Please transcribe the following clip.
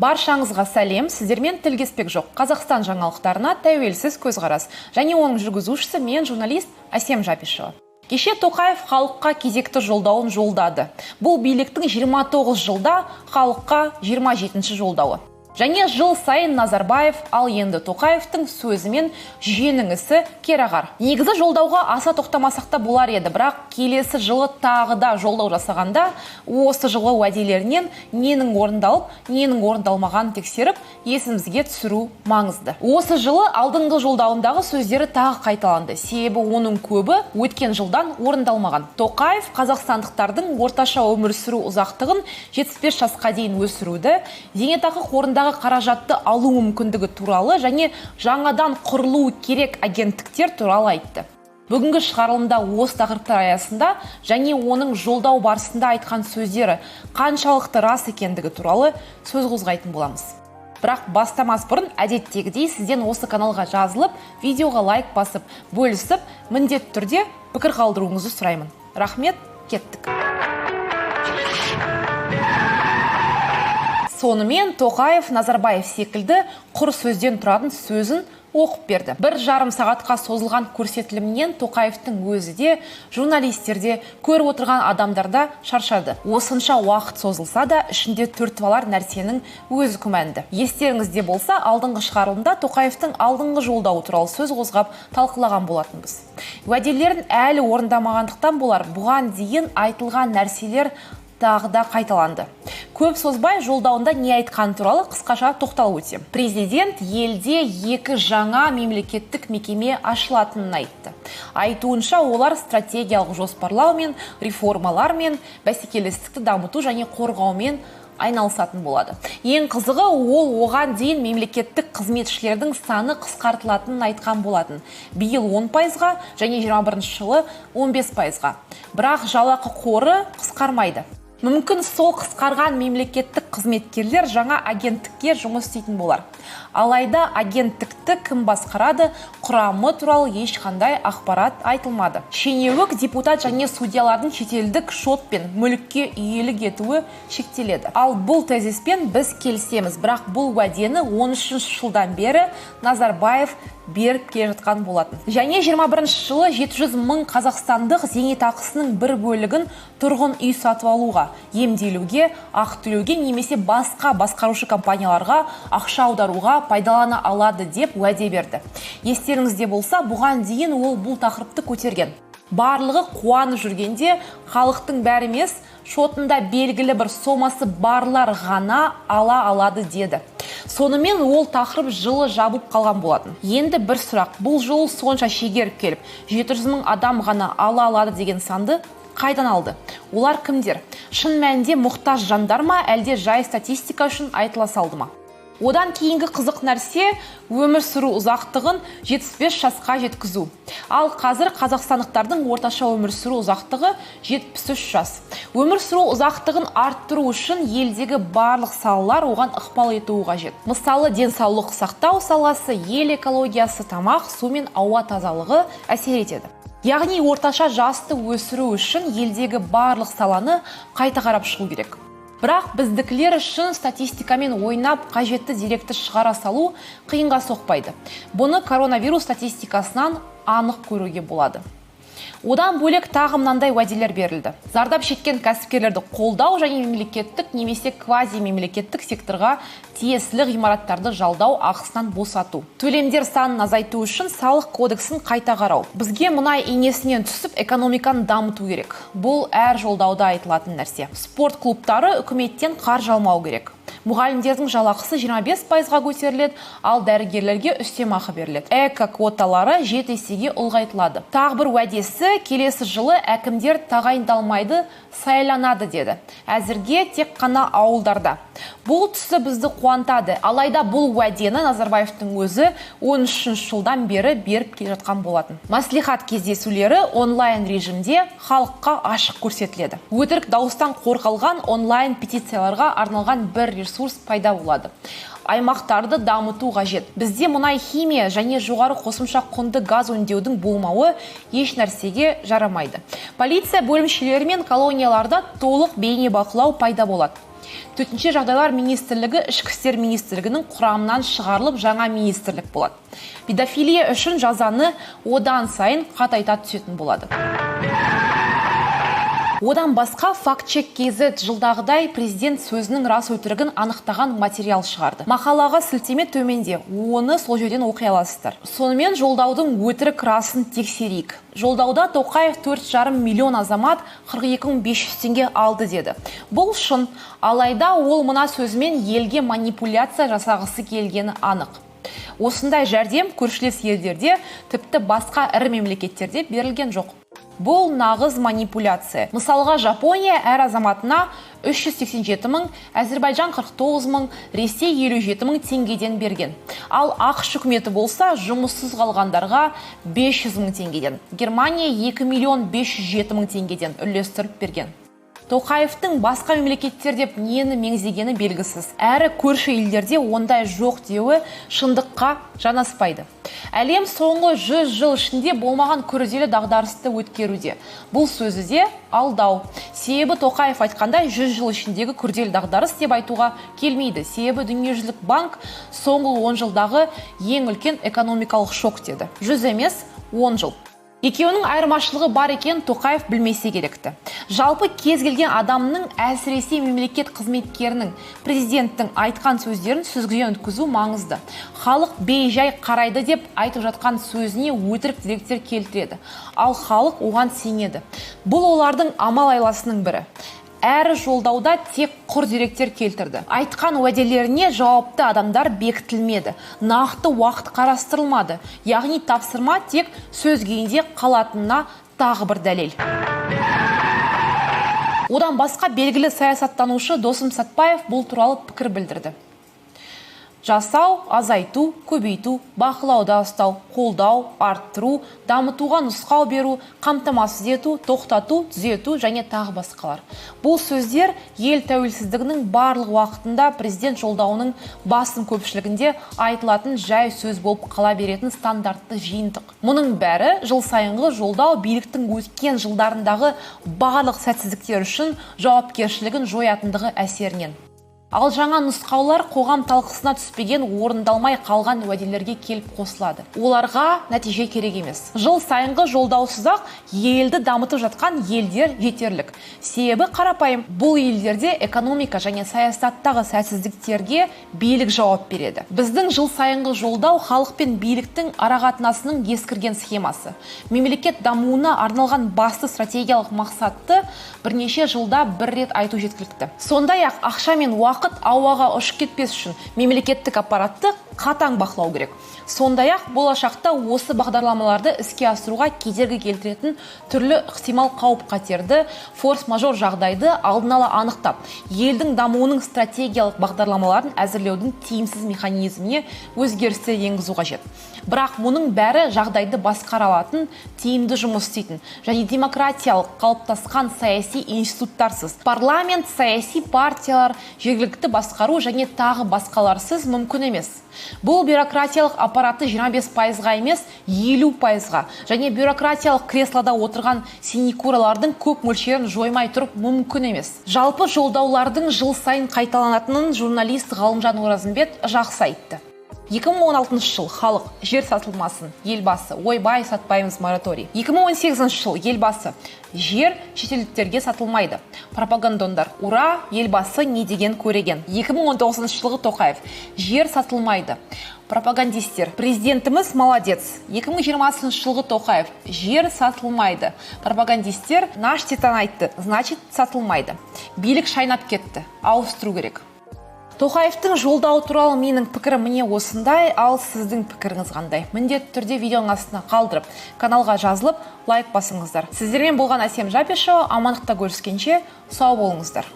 Баршаңызға сәлем, сіздермен тілгеспек жоқ. Қазақстан жаңалықтарына тәуелсіз көзқарас. Және оның жүргізушісі мен журналист Әсем Жапишева. Кеше Тоқаев халыққа кезекті жолдауын жолдады. Бұл биліктің 29 жылда халыққа 27-ші жолдауы. Және жыл сайын Назарбаев, ал енді Тоқаевтың сөзімен жүйенің ісі керағар. Негізі жолдауға аса тоқтамасақта болар еді, бірақ келесі жылы тағы да жолдау жасағанда осы жылғы уәделерінен ненің орындалып, ненің орындалмағанын тексеріп, есімізге түсіру маңызды. Осы жылы алдыңғы жолдауындағы сөздері тағы қайталанды. Себебі оның көбі өткен жылдан орындалмаған. Тоқаев қазақстандықтардың орташа өмір сүру ұзақтығын 75 жасқа дейін өсіруді, зейнетақы қорында қаражатты алу мүмкіндігі туралы және жаңадан құрылуы керек агенттіктер туралы айтты. Бүгінгі шығарылымда осы тақырыптар аясында және оның жолдау барысында айтқан сөздері қаншалықты рас екендігі туралы сөз қозғайтын боламыз. Бірақ бастамас бұрын әдеттегідей сізден осы каналға жазылып, видеоға лайк басып, бөлісіп, міндетті түрде пікір қалдыруыңызды сұраймын. Рахмет, кеттік. Сонымен Тоқаев, Назарбаев секілді құр сөзден тұратын сөзін оқып берді. 1,5 сағатқа созылған көрсетілімнен Тоқаевтың өзі де, журналистер де, көріп отырған адамдарда шаршады. Осынша уақыт созылса да, ішінде түртіп нәрсенің өзі күмәнді. Естеріңізде болса, алдыңғы шығарылымда Тоқаевтың алдыңғы жолдауы туралы сөз қозғап талқылаған болатынбыз. Уәделерін әлі орындамағандықтан болар, бұған дейін айтылған нәрселер тағы да қайталанды. Көп созбай жолдауында не айтқан туралы қысқаша тоқталып өтсем. Президент елде 2 жаңа мемлекеттік мекеме ашылатынын айтты. Айтуынша олар стратегиялық жоспарлау мен реформалар мен бәсекелестікті дамыту және қорғаумен айналысатын болады. Ең қызығы ол оған дейін мемлекеттік қызметшілердің саны қысқартылатынын айтқан болатын. Биыл 10%-ға және 21 жылы 15%-ға. Бірақ жалақы қоры қысқармайды. Мүмкін сол қысқарған мемлекеттік қызметкерлер жаңа агенттікке жұмыс істейтін болар. Алайда агенттікті кім басқарады, құрамы туралы ешқандай ақпарат айтылмады. Шенеуік депутат және судьялардың шетелдік шот пен мүлікке иелік етуі шектеледі. Ал бұл тезиспен біз келісеміз, бірақ бұл уәдені 13 жылдан бері Назарбаев беріп келе жатқан болатын. Және 21 жылы 700 мың қазақстандық зейнетақысының бір бөлігін тұрғын үй сатып алуға, емделуге, ақы төлеуге немесе басқа басқарушы компанияларға ақша аударуға пайдалана алады деп уәде берді. Естеріңізде болса, бұған дейін ол бұл тақырыпты көтерген. Барлығы қуанып жүргенде халықтың бәрі емес, шотында белгілі бір сомасы барлар ғана ала алады деді. Сонымен ол тақырып жылы жабылып қалған болатын. Енді бір сұрақ, бұл жол сонша шегеріп келіп, 700 мың адам ғана ала алады деген санды қайдан алды? Олар кімдер? Шын мәнінде мұқтаж жандар ма, әлде жай статистика үшін айтыла салды ма? Одан кейінгі қызық нәрсе өмір сүру ұзақтығын 75 жасқа жеткізу. Ал қазір қазақстандықтардың орташа өмір сүру ұзақтығы 73 жас. Өмір сүру ұзақтығын арттыру үшін елдегі барлық салалар оған ықпал етуі қажет. Мысалы, денсаулық сақтау саласы, ел экологиясы, тамақ, су мен ауа тазалығы әсер етеді. Яғни орташа жасты өсіру үшін елдегі барлық саланы қайта қарап шығу керек. Бірақ біздікілер үшін статистикамен ойнап қажетті деректі шығара салу қиынға соқпайды. Бұны коронавирус статистикасынан анық көруге болады. Одан бөлек тағы мынандай уәделер берілді. Зардап шеккен кәсіпкерлерді қолдау және мемлекеттік немесе квази-мемлекеттік секторға тиесілі ғимараттарды жалдау ақысынан босату. Төлемдер санын азайту үшін салық кодексін қайта қарау. Бізге мұнай инесінен түсіп экономиканы дамыту керек. Бұл әр жолдауда айтылатын нәрсе. Спорт клубтары үкіметтен қаржы алмау керек. Мұғалімдердің жалақысы 25%-ға көтеріледі, ал дәрігерлерге үстемақы беріледі. Эко-квоталары 7 есеге ұлғайтылады. Тағы бір уәдесі келесі жылы әкімдер тағайындалмайды, сайланады деді. Әзірге тек қана ауылдарда. Бұл тұсы бізді қуантады. Алайда бұл уәдені Назарбаевтың өзі 13 жылдан бері беріп келе жатқан болатын. Маслихат кездесулері онлайн режимде халыққа ашық көрсетіледі. Өтірік дауыстан қорғалған онлайн петицияларға арналған бір ресурс пайда болады. Аймақтарды дамыту қажет. Бізде мұнай химия және жоғары қосымша құнды газ өңдеудің болмауы еш нәрсеге жарамайды. Полиция бөлімшелері мен колонияларда толық бейне бақылау пайда болады. Төтенше жағдайлар министрлігі ішкі істер министрлігінің құрамынан шығарылып жаңа министрлік болады. Педофилия үшін жазаны одан сайын қатайта түсетін болады. Одан басқа факт-чек KZ жылдағыдай президент сөзінің рас өтірігін анықтаған материал шығарды. Мақалаға сілтеме төменде, оны сол жерден оқи аласыздар. Сонымен жолдаудың өтірік расын тексерейік. Жолдауда Тоқаев 4,5 миллион азамат 42.500 теңге алды деді. Бұл шын, алайда ол мына сөзімен елге манипуляция жасағысы келгені анық. Осындай жәрдем көршілес елдерде, тіпті басқа ірі мемлекеттерде берілген жоқ. Бұл нағыз манипуляция. Мысалға, Жапония әр азаматына 387 мың, Әзербайжан 49 мың, Ресей 57 мың теңгеден берген. Ал ақш үкіметі болса, жұмыссыз қалғандарға 500 мың теңгеден. Германия 2 миллион 507 мың теңгеден үлестіріп берген. Тоқаевтың басқа мемлекеттер деп нені меңзегені белгісіз. Әрі көрші елдерде ондай жоқ деуі шындыққа жанаспайды. Әлем соңғы 100 жыл ішінде болмаған күрделі дағдарысты өткеруде. Бұл сөзі де алдау. Себебі Тоқаев айтқандай 100 жыл ішіндегі күрделі дағдарыс деп айтуға келмейді. Себебі дүниежүзілік банк соңғы 10 жылдағы ең үлкен экономикалық шок деді. 100 емес, 10 жыл. Екеуінің айырмашылығы бар екен Тоқаев білмесе керекті. Жалпы кез келген адамның, әсіресе мемлекет қызметкерінің, президенттің айтқан сөздерін сүзгіден өткізу маңызды. Халық бейжай қарайды деп айтып жатқан сөзіне өтірік деректер келтіреді. Ал халық оған сенеді. Бұл олардың амал айласының бірі. Әрі жолдауда тек құр деректер келтірді. Айтқан уәделеріне жауапты адамдар бекітілмеді. Нақты уақыт қарастырылмады. Яғни тапсырма тек сөз күйінде қалатынына тағы бір дәлел. Одан басқа белгілі саясаттанушы Досым Сатпаев бұл туралы пікір білдірді. Жасау, азайту, көбейту, бақылауда ұстау, қолдау, арттыру, дамытуға нұсқау беру, қамтамасыз ету, тоқтату, түзету және тағы басқалар. Бұл сөздер ел тәуелсіздігінің барлық уақытында президент жолдауының басым көпшілігінде айтылатын жай сөз болып қала беретін стандартты жиынтық. Мұның бәрі жыл сайынғы жолдау биліктің өткен жылдарындағы барлық сәтсіздіктер үшін жауапкершілігін жоятындығы әсерінен. Ал жаңа нұсқаулар қоғам талқысына түспеген, орындалмай қалған уәделерге келіп қосылады. Оларға нәтиже керек емес. Жыл сайынғы жолдаусыз-ақ елді дамытып жатқан елдер жетерлік. Себебі қарапайым, бұл елдерде экономика және саясаттағы сәтсіздіктерге билік жауап береді. Біздің жыл сайынғы жолдау халық пен биліктің арақатынасының ескірген схемасы. Мемлекет дамуына арналған басты стратегиялық мақсатты бірнеше жылда бір рет айту жеткілікті. Сондай-ақ ақша мен уақыт ауаға ұшып кетпес үшін мемлекеттік аппаратты қатаң бақылау керек. Сондай-ақ болашақта осы бағдарламаларды іске асыруға кедергі келтіретін түрлі ықтимал қауіп-қатерді, форс-мажор жағдайды алдын ала анықтап, елдің дамуының стратегиялық бағдарламаларын әзірлеудің тиімсіз механизміне өзгерістер енгізу қажет. Бірақ мұның бәрі жағдайды басқара алатын, тиімді жұмыс істейтін және демократиялық қалыптасқан саяси институттарсыз, парламент, саяси партиялар, жергілікті басқару және тағы басқаларсыз мүмкін емес. Бұл бюрократиялық аппараты 25%-ға емес 50%-ға және бюрократиялық креслода отырған синекуралардың көп мөлшерін жоймай тұрып мүмкін емес. Жалпы жолдаулардың жыл сайын қайталанатынын журналист Ғалымжан Оразымбет жақсы айтты. 2016 жыл халық жер сатылмасын, елбасы, ойбай сатпаймыз мораторий. 2018 жыл елбасы жер шетелдіктерге сатылмайды. Пропагандондар, ура, елбасы не деген көреген. 2019 жылғы Тоқаев жер сатылмайды. Пропагандистер, президентіміз молодец. 2020 жылғы Тоқаев жер сатылмайды. Пропагандистер наш титан айтты, значит сатылмайды. Билік шайнап кетті, ауыстыру керек. Тоқаевтың жолдауы туралы менің пікірім міне осындай, ал сіздің пікіріңіз қандай? Міндетті түрде видеоның астына қалдырып, каналға жазылып, лайк басыңыздар. Сіздермен болған Әсем Жапишева, амандықта көріскенше сау болыңыздар.